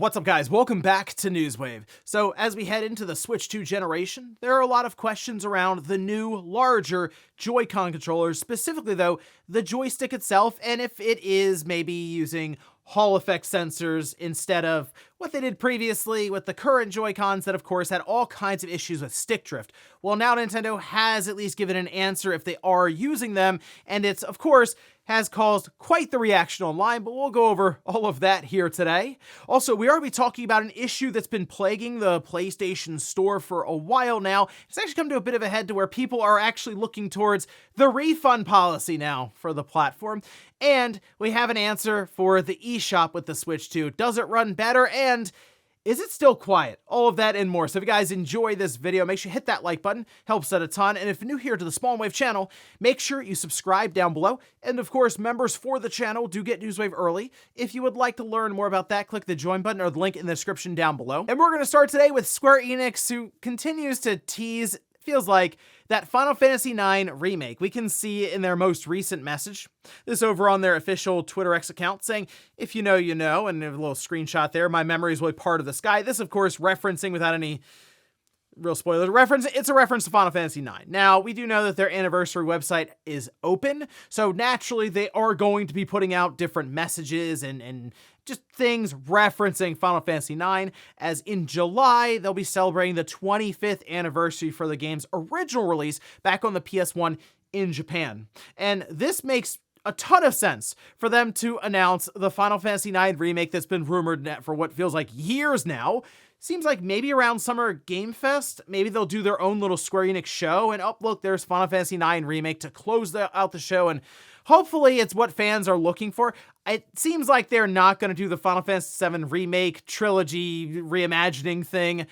What's up, guys? Welcome back to Newswave. So as we head into the Switch 2 generation, there are a lot of questions around the new, larger Joy-Con controllers, specifically though, the joystick itself, and if it is maybe using Hall effect sensors instead of what they did previously with the current Joy-Cons that of course had all kinds of issues with stick drift. Well, now Nintendo has at least given an answer if they are using them, and it's of course has caused quite the reaction online, but we'll go over all of that here today. Also, we are going to be talking about an issue that's been plaguing the PlayStation Store for a while now. It's actually come to a bit of a head to where people are actually looking towards the refund policy now for the platform. And we have an answer for the eShop with the Switch 2. Does it run better? And is it still quiet? All of that and more. So if you guys enjoy this video, make sure you hit that like button. Helps out a ton. And if you're new here to the Spawn Wave channel, make sure you subscribe down below. And of course, members for the channel do get Newswave early. If you would like to learn more about that, click the join button or the link in the description down below. And we're going to start today with Square Enix, who continues to tease, feels like, that Final Fantasy IX remake. We can see in their most recent message, this over on their official Twitter X account, saying, if you know, you know, and a little screenshot there, my memory is really part of the sky. This, of course, referencing, without any real spoilers, it's a reference to Final Fantasy IX. Now, we do know that their anniversary website is open, so naturally they are going to be putting out different messages and just things referencing Final Fantasy IX, as in July, they'll be celebrating the 25th anniversary for the game's original release back on the PS1 in Japan. And this makes a ton of sense for them to announce the Final Fantasy IX remake that's been rumored for what feels like years now. Seems like maybe around Summer Game Fest, maybe they'll do their own little Square Enix show, and oh, look, there's Final Fantasy IX remake to close out the show, and hopefully it's what fans are looking for. It seems like they're not going to do the Final Fantasy VII remake trilogy reimagining thing.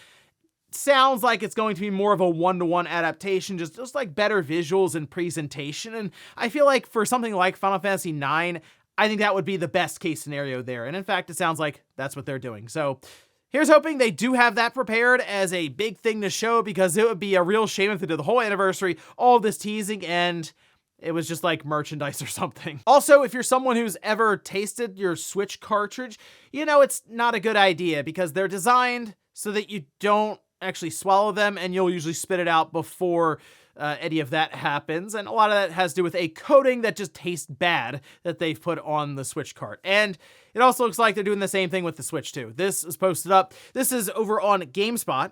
Sounds like it's going to be more of a one-to-one adaptation, just like better visuals and presentation, and I feel like for something like Final Fantasy IX, I think that would be the best case scenario there, and in fact, it sounds like that's what they're doing. So here's hoping they do have that prepared as a big thing to show, because it would be a real shame if they did the whole anniversary, all this teasing, and it was just like merchandise or something. Also, if you're someone who's ever tasted your Switch cartridge, you know it's not a good idea because they're designed so that you don't actually swallow them, and you'll usually spit it out before any of that happens. And a lot of that has to do with a coating that just tastes bad that they've put on the Switch cart. And it also looks like they're doing the same thing with the Switch 2. This is posted up. This is over on GameSpot.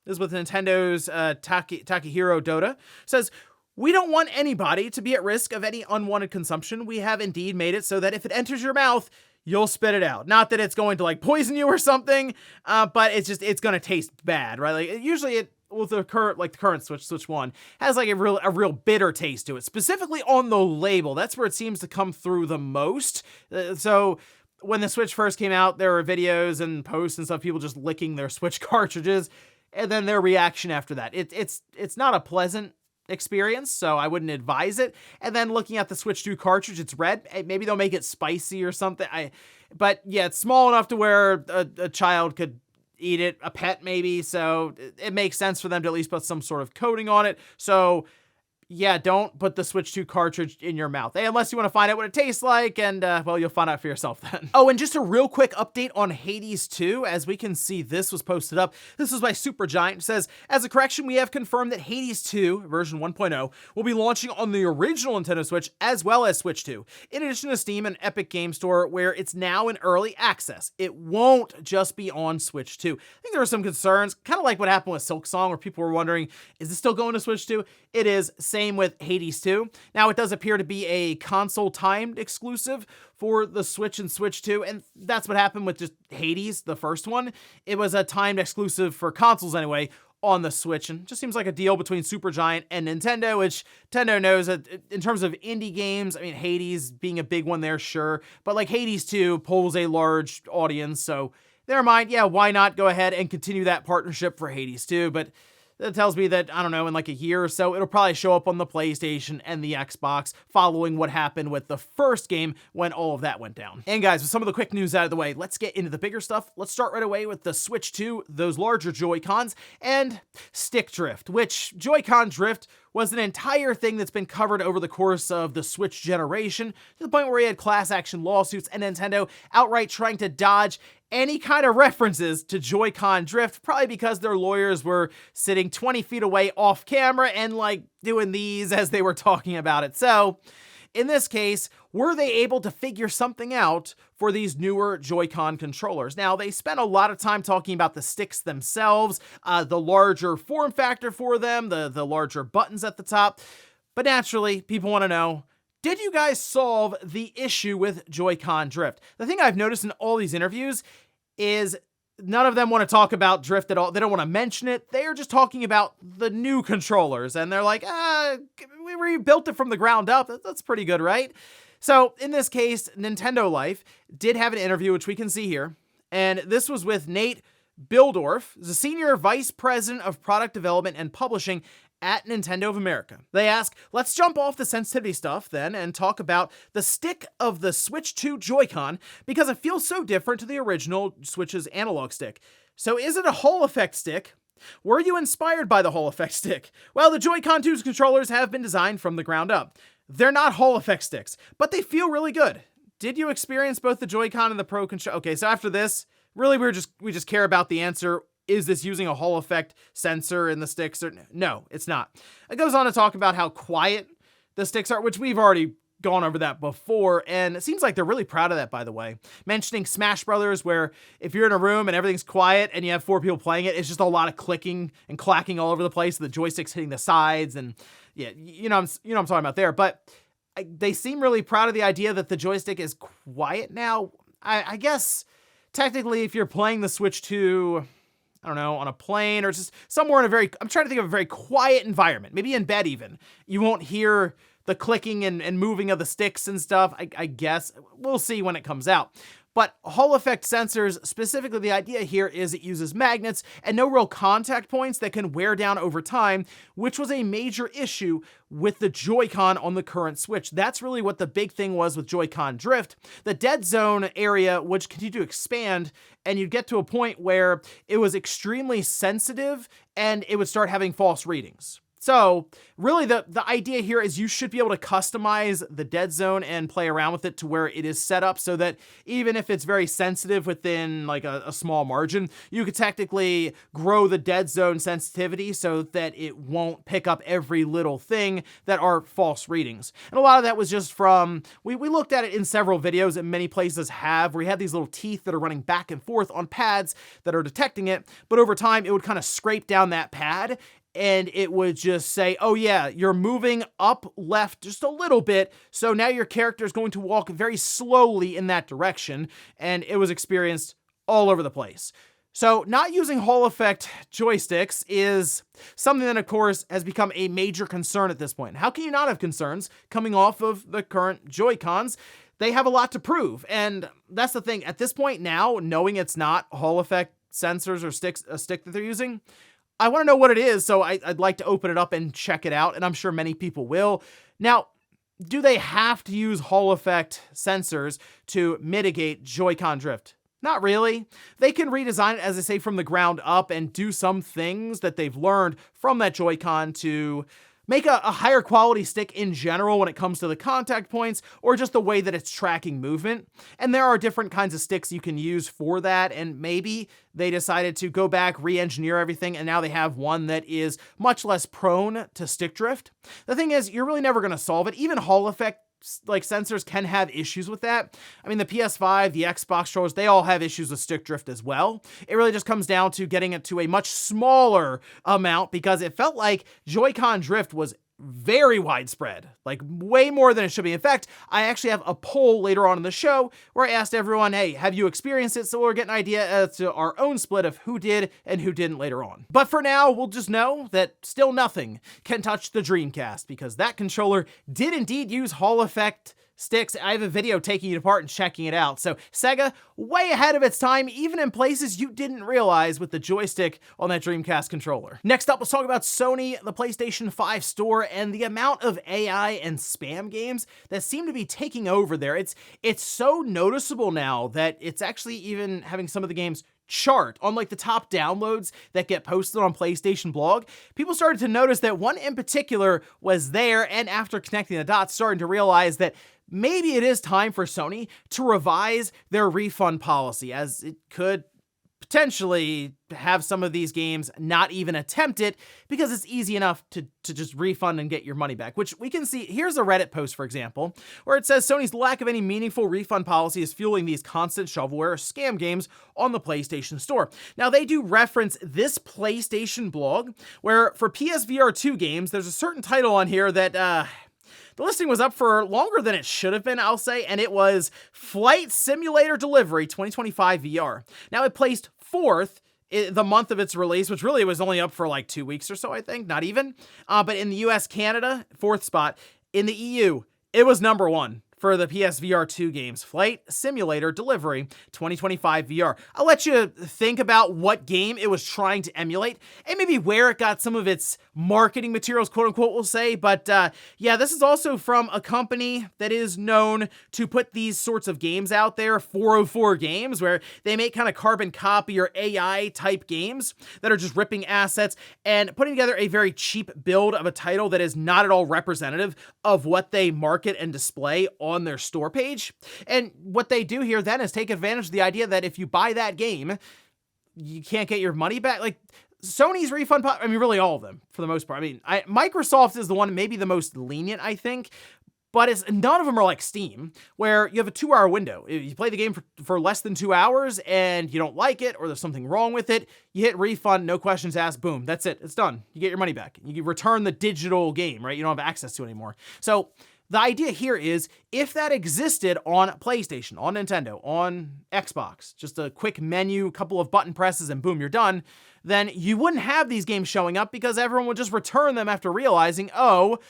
This is with Nintendo's Takahiro Doda. Says, "We don't want anybody to be at risk of any unwanted consumption. We have indeed made it so that if it enters your mouth, you'll spit it out. Not that it's going to like poison you or something, but it's going to taste bad, right? Like usually with the current Switch 1 has like a real bitter taste to it, specifically on the label. That's where it seems to come through the most. So when the Switch first came out, there were videos and posts and stuff, people just licking their Switch cartridges, and then their reaction after that. It's not a pleasant experience, so I wouldn't advise it. And then looking at the Switch 2 cartridge, it's red. Maybe they'll make it spicy or something. But yeah, it's small enough to where a child could eat it, a pet maybe, so it makes sense for them to at least put some sort of coating on it. So yeah, don't put the Switch 2 cartridge in your mouth, unless you want to find out what it tastes like, and well, you'll find out for yourself then. Oh, and just a real quick update on Hades 2. As we can see, this was posted up. This was by Supergiant. It says, as a correction, we have confirmed that Hades 2, version 1.0, will be launching on the original Nintendo Switch, as well as Switch 2, in addition to Steam and Epic Game Store, where it's now in early access. It won't just be on Switch 2. I think there were some concerns, kind of like what happened with Silksong, where people were wondering, is this still going to Switch 2? It is. Same with Hades 2. Now, it does appear to be a console-timed exclusive for the Switch and Switch 2, and that's what happened with just Hades, the first one. It was a timed exclusive for consoles anyway on the Switch, and just seems like a deal between Supergiant and Nintendo, which Nintendo knows that in terms of indie games, I mean, Hades being a big one there, sure, but like Hades 2 pulls a large audience, so never mind, yeah, why not go ahead and continue that partnership for Hades 2, but that tells me that, I don't know, in like a year or so, it'll probably show up on the PlayStation and the Xbox following what happened with the first game when all of that went down. And guys, with some of the quick news out of the way, let's get into the bigger stuff. Let's start right away with the Switch 2, those larger Joy-Cons, and stick drift, which Joy-Con drift was an entire thing that's been covered over the course of the Switch generation, to the point where we had class action lawsuits and Nintendo outright trying to dodge any kind of references to Joy-Con drift, probably because their lawyers were sitting 20 feet away off camera and like doing these as they were talking about it. So in this case, were they able to figure something out for these newer Joy-Con controllers? Now, they spent a lot of time talking about the sticks themselves, the larger form factor for them, the larger buttons at the top. But naturally, people want to know, did you guys solve the issue with Joy-Con drift? The thing I've noticed in all these interviews is none of them want to talk about drift at all. They don't want to mention it. They're just talking about the new controllers. And they're like, we rebuilt it from the ground up. That's pretty good, right? So in this case, Nintendo Life did have an interview, which we can see here. And this was with Nate Bildorf, the Senior Vice President of Product Development and Publishing at Nintendo of America. They ask, let's jump off the sensitivity stuff then and talk about the stick of the Switch 2 Joy-Con because it feels so different to the original Switch's analog stick. So is it a Hall effect stick? Were you inspired by the Hall effect stick? Well, the Joy-Con 2's controllers have been designed from the ground up. They're not Hall effect sticks, but they feel really good. Did you experience both the Joy-Con and the Pro controller? Okay, so after this, really we just care about the answer. Is this using a Hall effect sensor in the sticks? Or no, it's not. It goes on to talk about how quiet the sticks are, which we've already gone over that before, and it seems like they're really proud of that, by the way. Mentioning Smash Brothers, where if you're in a room and everything's quiet and you have 4 people playing it, it's just a lot of clicking and clacking all over the place, the joysticks hitting the sides, and yeah, you know what I'm talking about there. But they seem really proud of the idea that the joystick is quiet now. I guess technically if you're playing the Switch 2, I don't know, on a plane or just somewhere in I'm trying to think of a very quiet environment, maybe in bed even, you won't hear the clicking and moving of the sticks and stuff. I guess we'll see when it comes out. But Hall effect sensors, specifically the idea here is it uses magnets and no real contact points that can wear down over time, which was a major issue with the Joy-Con on the current Switch. That's really what the big thing was with Joy-Con drift. The dead zone area would continue to expand, and you'd get to a point where it was extremely sensitive and it would start having false readings. So really the idea here is you should be able to customize the dead zone and play around with it to where it is set up so that even if it's very sensitive within like a small margin, you could technically grow the dead zone sensitivity so that it won't pick up every little thing that are false readings. And a lot of that was just from, we looked at it in several videos and many places have, where you have these little teeth that are running back and forth on pads that are detecting it, but over time it would kind of scrape down that pad and it would just say, oh yeah, you're moving up left just a little bit, so now your character is going to walk very slowly in that direction, and it was experienced all over the place. So not using Hall effect joysticks is something that, of course, has become a major concern at this point. How can you not have concerns coming off of the current Joy-Cons? They have a lot to prove, and that's the thing. At this point now, knowing it's not Hall effect sensors or a stick that they're using, I want to know what it is, so I'd like to open it up and check it out, and I'm sure many people will. Now, do they have to use Hall effect sensors to mitigate Joy-Con drift? Not really. They can redesign it, as I say, from the ground up and do some things that they've learned from that Joy-Con to make a higher quality stick in general when it comes to the contact points or just the way that it's tracking movement. And there are different kinds of sticks you can use for that, and maybe they decided to go back, re-engineer everything, and now they have one that is much less prone to stick drift. The thing is, you're really never going to solve it. Even Hall effect like sensors can have issues with that. I mean, the PS5, the Xbox controllers, they all have issues with stick drift as well. It really just comes down to getting it to a much smaller amount because it felt like Joy-Con drift was very widespread, like way more than it should be. In fact, I actually have a poll later on in the show where I asked everyone, hey, have you experienced it? So we'll get an idea as to our own split of who did and who didn't later on. But for now, we'll just know that still nothing can touch the Dreamcast because that controller did indeed use Hall effect sticks. I have a video taking it apart and checking it out. So Sega, way ahead of its time, even in places you didn't realize with the joystick on that Dreamcast controller. Next up, let's talk about Sony, the PlayStation 5 store, and the amount of AI and spam games that seem to be taking over there. It's so noticeable now that it's actually even having some of the games chart on like the top downloads that get posted on PlayStation blog. People started to notice that one in particular was there, and after connecting the dots, starting to realize that maybe it is time for Sony to revise their refund policy, as it could potentially have some of these games not even attempt it because it's easy enough to just refund and get your money back, which we can see. Here's a Reddit post, for example, where it says Sony's lack of any meaningful refund policy is fueling these constant shovelware scam games on the PlayStation Store. Now, they do reference this PlayStation blog where for PSVR 2 games, there's a certain title on here that, the listing was up for longer than it should have been, I'll say, and it was Flight Simulator Delivery 2025 VR. Now, it placed 4th the month of its release, which really was only up for like 2 weeks or so, I think, not even. But in the US, Canada, 4th spot. In the EU, it was number 1 for the PSVR 2 games, Flight Simulator Delivery 2025 VR. I'll let you think about what game it was trying to emulate and maybe where it got some of its marketing materials, quote unquote, we'll say. But yeah, this is also from a company that is known to put these sorts of games out there, 404 Games, where they make kind of carbon copy or AI type games that are just ripping assets and putting together a very cheap build of a title that is not at all representative of what they market and display on their store page. And what they do here then is take advantage of the idea that if you buy that game, you can't get your money back. Like Sony's refund, I mean, really all of them for the most part. I mean, Microsoft is the one maybe the most lenient, I think, but none of them are like Steam, where you have a 2-hour window. If you play the game for less than 2 hours and you don't like it or there's something wrong with it, you hit refund, no questions asked, boom, that's it. It's done. You get your money back. You return the digital game, right? You don't have access to it anymore. So the idea here is if that existed on PlayStation, on Nintendo, on Xbox, just a quick menu, couple of button presses, and boom, you're done, then you wouldn't have these games showing up because everyone would just return them after realizing, oh,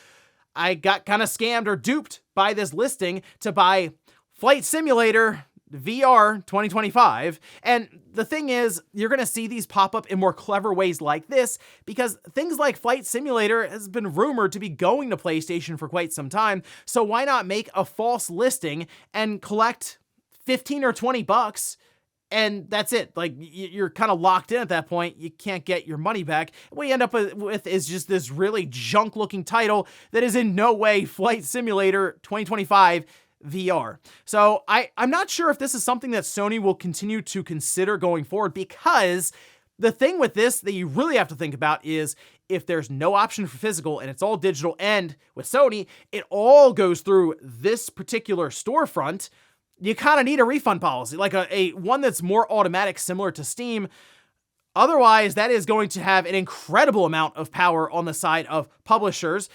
I got kind of scammed or duped by this listing to buy Flight Simulator VR 2025. And the thing is, you're going to see these pop up in more clever ways like this because things like Flight Simulator has been rumored to be going to PlayStation for quite some time. So why not make a false listing and collect 15 or 20 bucks? And that's it. Like, you're kind of locked in at that point. You can't get your money back. What you end up with is just this really junk-looking title that is in no way Flight Simulator 2025 VR. So I'm not sure if this is something that Sony will continue to consider going forward, because the thing with this that you really have to think about is if there's no option for physical and it's all digital, and with Sony, it all goes through this particular storefront, you kind of need a refund policy, like a one that's more automatic, similar to Steam. Otherwise, that is going to have an incredible amount of power on the side of publishers.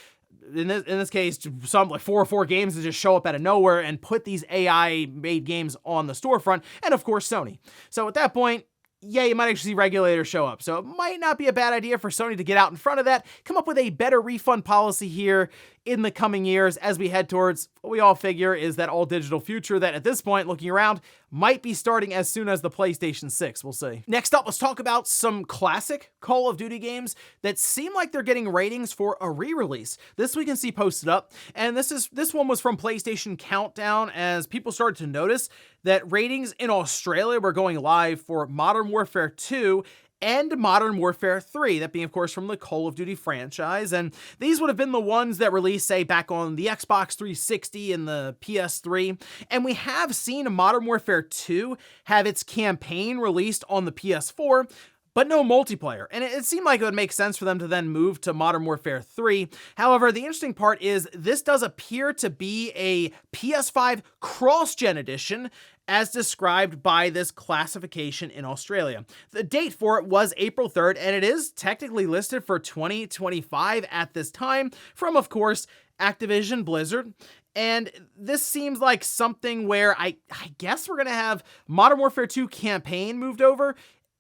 In this case, some like 404 Games that just show up out of nowhere and put these AI-made games on the storefront, and of course, Sony. So at that point, yeah, you might actually see regulators show up. So it might not be a bad idea for Sony to get out in front of that, come up with a better refund policy here in the coming years as we head towards what we all figure is that all-digital future that at this point, looking around, might be starting as soon as the PlayStation 6. We'll see. Next up, let's talk about some classic Call of Duty games that seem like they're getting ratings for a re-release. This we can see posted up, and this one was from PlayStation Countdown, as people started to notice that ratings in Australia were going live for Modern Warfare 2 and Modern Warfare 3, that being, of course, from the Call of Duty franchise. And these would have been the ones that released, say, back on the Xbox 360 and the PS3. And we have seen Modern Warfare 2 have its campaign released on the PS4, but no multiplayer. And it seemed like it would make sense for them to then move to Modern Warfare 3. However, the interesting part is this does appear to be a PS5 cross-gen edition, as described by this classification in Australia. The date for it was April 3rd, and it is technically listed for 2025 at this time from, of course, Activision Blizzard. And this seems like something where I guess we're going to have Modern Warfare 2 campaign moved over,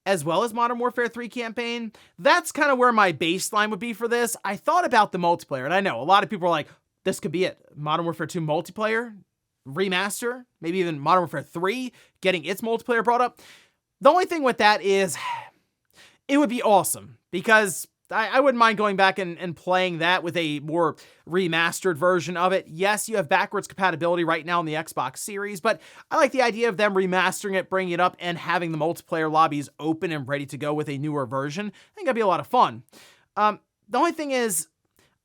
as well as Modern Warfare 3 campaign. That's kind of where my baseline would be for this. I thought about the multiplayer, and I know a lot of people are like, this could be it. Modern Warfare 2 multiplayer, remaster, maybe even Modern Warfare 3, getting its multiplayer brought up. The only thing with that is, it would be awesome, because I wouldn't mind going back and playing that with a more remastered version of it. Yes, you have backwards compatibility right now in the Xbox Series, but I like the idea of them remastering it, bringing it up, and having the multiplayer lobbies open and ready to go with a newer version. I think that'd be a lot of fun. The only thing is,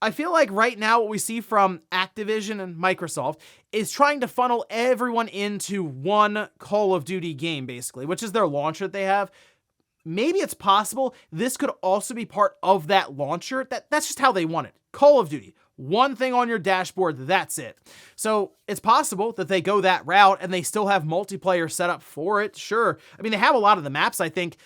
I feel like right now what we see from Activision and Microsoft is trying to funnel everyone into one Call of Duty game, basically, which is their launcher that they have. Maybe it's possible this could also be part of that launcher. That's just how they want it. Call of Duty. One thing on your dashboard, that's it. So it's possible that they go that route and they still have multiplayer set up for it. Sure. I mean, they have a lot of the maps, I think,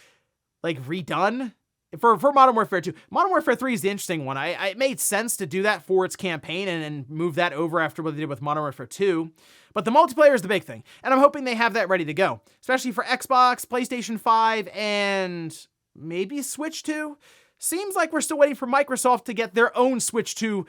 like redone for Modern Warfare 2. Modern Warfare 3 is the interesting one. It made sense to do that for its campaign and move that over after what they did with Modern Warfare 2. But the multiplayer is the big thing. And I'm hoping they have that ready to go, especially for Xbox, PlayStation 5, and maybe Switch 2. Seems like we're still waiting for Microsoft to get their own Switch 2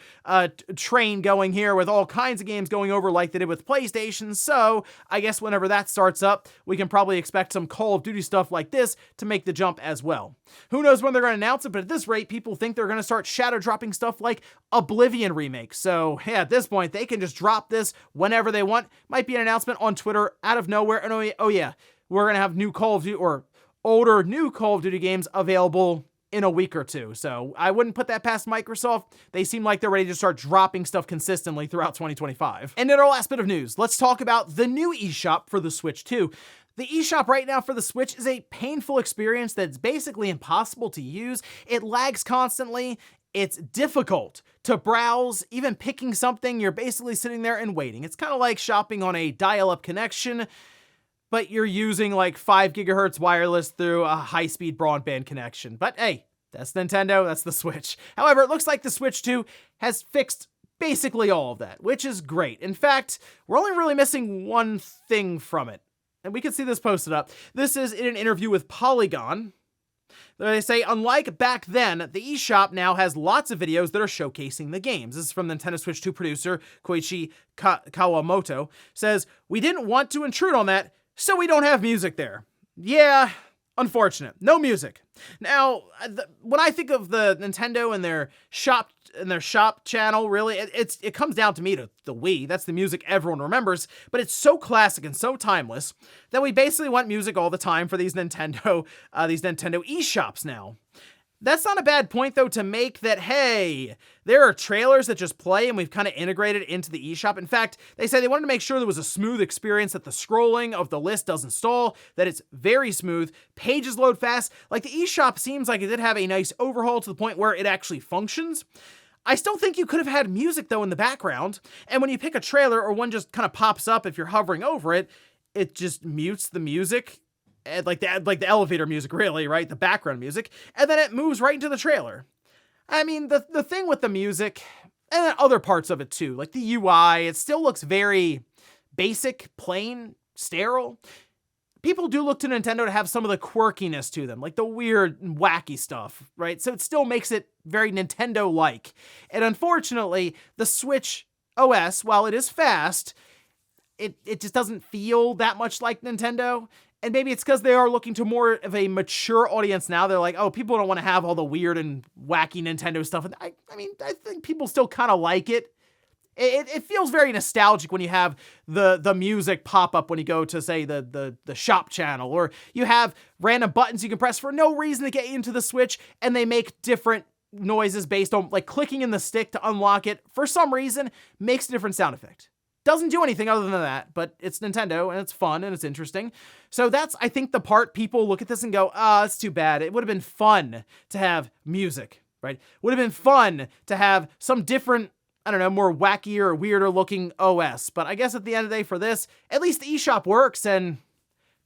train going here with all kinds of games going over like they did with PlayStation. So I guess whenever that starts up, we can probably expect some Call of Duty stuff like this to make the jump as well. Who knows when they're going to announce it, but at this rate, people think they're going to start shadow dropping stuff like Oblivion Remake. So yeah, at this point, they can just drop this whenever they want. Might be an announcement on Twitter out of nowhere. And oh yeah, we're going to have new Call of Duty or older new Call of Duty games available in a week or two. So I wouldn't put that past Microsoft. They seem like they're ready to start dropping stuff consistently throughout 2025. And in our last bit of news, let's talk about the new eShop for the Switch 2. The eShop right now for the Switch is a painful experience that's basically impossible to use. It lags constantly. It's difficult to browse. Even picking something, you're basically sitting there and waiting. It's kind of like shopping on a dial-up connection, but you're using like 5 gigahertz wireless through a high-speed broadband connection. But hey, that's Nintendo, that's the Switch. However, it looks like the Switch 2 has fixed basically all of that, which is great. In fact, we're only really missing one thing from it. And we can see this posted up. This is in an interview with Polygon. They say, unlike back then, the eShop now has lots of videos that are showcasing the games. This is from Nintendo Switch 2 producer Koichi Kawamoto. Says, we didn't want to intrude on that, so we don't have music there. Yeah, unfortunate. No music. Now, when I think of the Nintendo and their shop channel, really, it comes down to me to the Wii. That's the music everyone remembers, but it's so classic and so timeless that we basically want music all the time for these Nintendo eShops now. That's not a bad point, though, to make that, hey, there are trailers that just play and we've kind of integrated into the eShop. In fact, they say they wanted to make sure there was a smooth experience, that the scrolling of the list doesn't stall, that it's very smooth, pages load fast. Like, the eShop seems like it did have a nice overhaul to the point where it actually functions. I still think you could have had music, though, in the background. And when you pick a trailer or one just kind of pops up if you're hovering over it, it just mutes the music. Like the elevator music, really, right? The background music. And then it moves right into the trailer. I mean, the thing with the music, and other parts of it too, like the UI, it still looks very basic, plain, sterile. People do look to Nintendo to have some of the quirkiness to them, like the weird, wacky stuff, right? So it still makes it very Nintendo-like. And unfortunately, the Switch OS, while it is fast, it just doesn't feel that much like Nintendo. And maybe it's because they are looking to more of a mature audience now. They're like, oh, people don't want to have all the weird and wacky Nintendo stuff. And I think people still kind of like it. It feels very nostalgic when you have the music pop up when you go to, say, the shop channel, or you have random buttons you can press for no reason to get into the Switch, and they make different noises based on, like, clicking in the stick to unlock it. For some reason, makes a different sound effect. Doesn't do anything other than that, but it's Nintendo, and it's fun, and it's interesting. So that's, I think, the part people look at this and go, it's too bad. It would have been fun to have music, right? Would have been fun to have some different, I don't know, more wackier or weirder looking OS. But I guess at the end of the day for this, at least the eShop works, and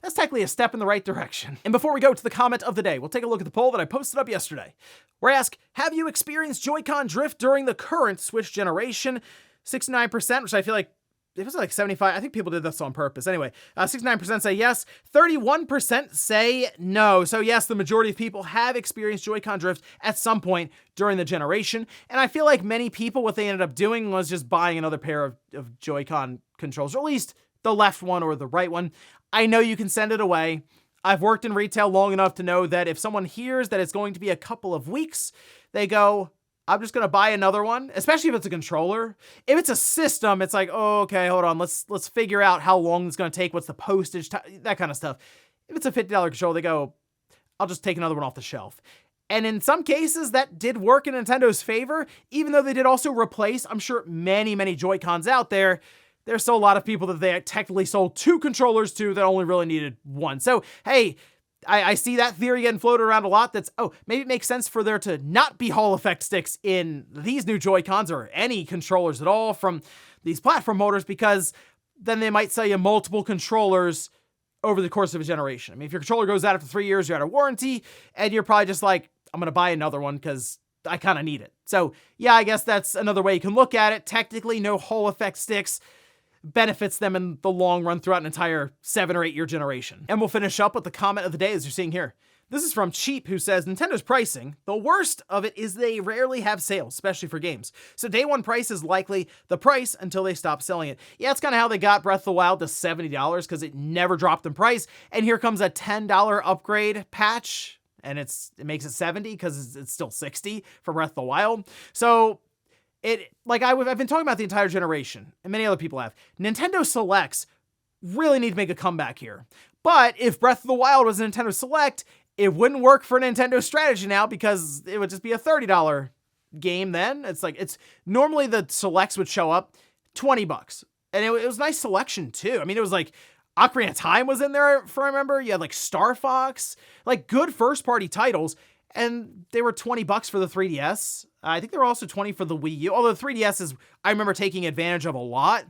that's technically a step in the right direction. And before we go to the comment of the day, we'll take a look at the poll that I posted up yesterday, where I ask, have you experienced Joycon drift during the current Switch generation? 69%, which I feel like, it was like 75. I think people did this on purpose. Anyway, 69% say yes. 31% say no. So yes, the majority of people have experienced Joy-Con drift at some point during the generation. And I feel like many people, what they ended up doing was just buying another pair of Joy-Con controls, or at least the left one or the right one. I know you can send it away. I've worked in retail long enough to know that if someone hears that it's going to be a couple of weeks, they go, I'm just going to buy another one, especially if it's a controller. If it's a system, it's like, oh, okay, hold on. Let's figure out how long it's going to take. What's the postage, that kind of stuff. If it's a $50 controller, they go, I'll just take another one off the shelf. And in some cases, that did work in Nintendo's favor, even though they did also replace, I'm sure, many Joy-Cons out there. There's still a lot of people that they technically sold 2 controllers to that only really needed 1. So, hey, I see that theory getting floated around a lot. That's, oh, maybe it makes sense for there to not be Hall effect sticks in these new Joy-Cons or any controllers at all from these platform motors, because then they might sell you multiple controllers over the course of a generation. I mean, if your controller goes out after 3 years, you're out of warranty, and you're probably just like, I'm going to buy another one because I kind of need it. So yeah, I guess that's another way you can look at it. Technically, no Hall effect sticks benefits them in the long run throughout an entire 7 or 8 year generation. And we'll finish up with the comment of the day as you're seeing here. This is from Cheap, who says, Nintendo's pricing, the worst of it is they rarely have sales, especially for games. So day one price is likely the price until they stop selling it. Yeah, that's kind of how they got Breath of the Wild to $70, because it never dropped in price. And here comes a $10 upgrade patch, and it makes it 70 because it's still 60 for Breath of the Wild. So I've been talking about the entire generation, and many other people have. Nintendo Selects really need to make a comeback here. But if Breath of the Wild was a Nintendo Select, it wouldn't work for Nintendo's strategy now, because it would just be a $30 game then. It's normally the Selects would show up $20. And it was a nice selection too. I mean, it was like Ocarina of Time was in there, if I remember. You had like Star Fox, like good first party titles. And they were $20 for the 3DS. I think they were also 20 for the Wii U, although the 3DS I remember taking advantage of a lot.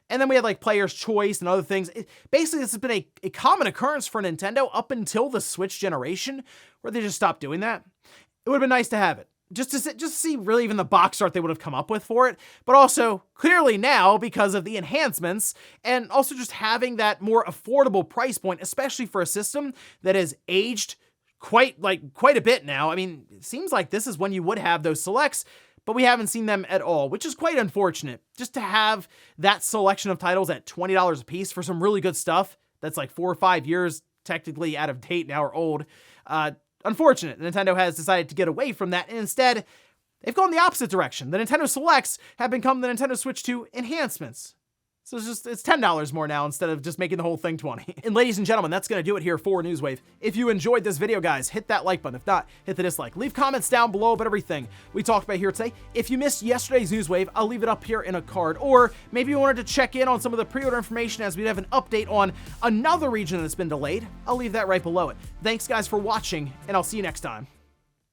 And then we had like Player's Choice and other things. Basically, this has been a common occurrence for Nintendo up until the Switch generation, where they just stopped doing that. It would have been nice to have it. Just to see really even the box art they would have come up with for it. But also, clearly now, because of the enhancements, and also just having that more affordable price point, especially for a system that has aged quite a bit now. I mean, it seems like this is when you would have those selects, but we haven't seen them at all, which is quite unfortunate. Just to have that selection of titles at $20 a piece for some really good stuff that's like 4 or 5 years technically out of date now or old. Unfortunate. Nintendo has decided to get away from that, and instead, they've gone the opposite direction. The Nintendo Selects have become the Nintendo Switch 2 enhancements. So it's $10 more now instead of just making the whole thing 20. And ladies and gentlemen, that's going to do it here for Newswave. If you enjoyed this video, guys, hit that like button. If not, hit the dislike. Leave comments down below about everything we talked about here today. If you missed yesterday's Newswave, I'll leave it up here in a card. Or maybe you wanted to check in on some of the pre-order information, as we have an update on another region that's been delayed. I'll leave that right below it. Thanks, guys, for watching, and I'll see you next time.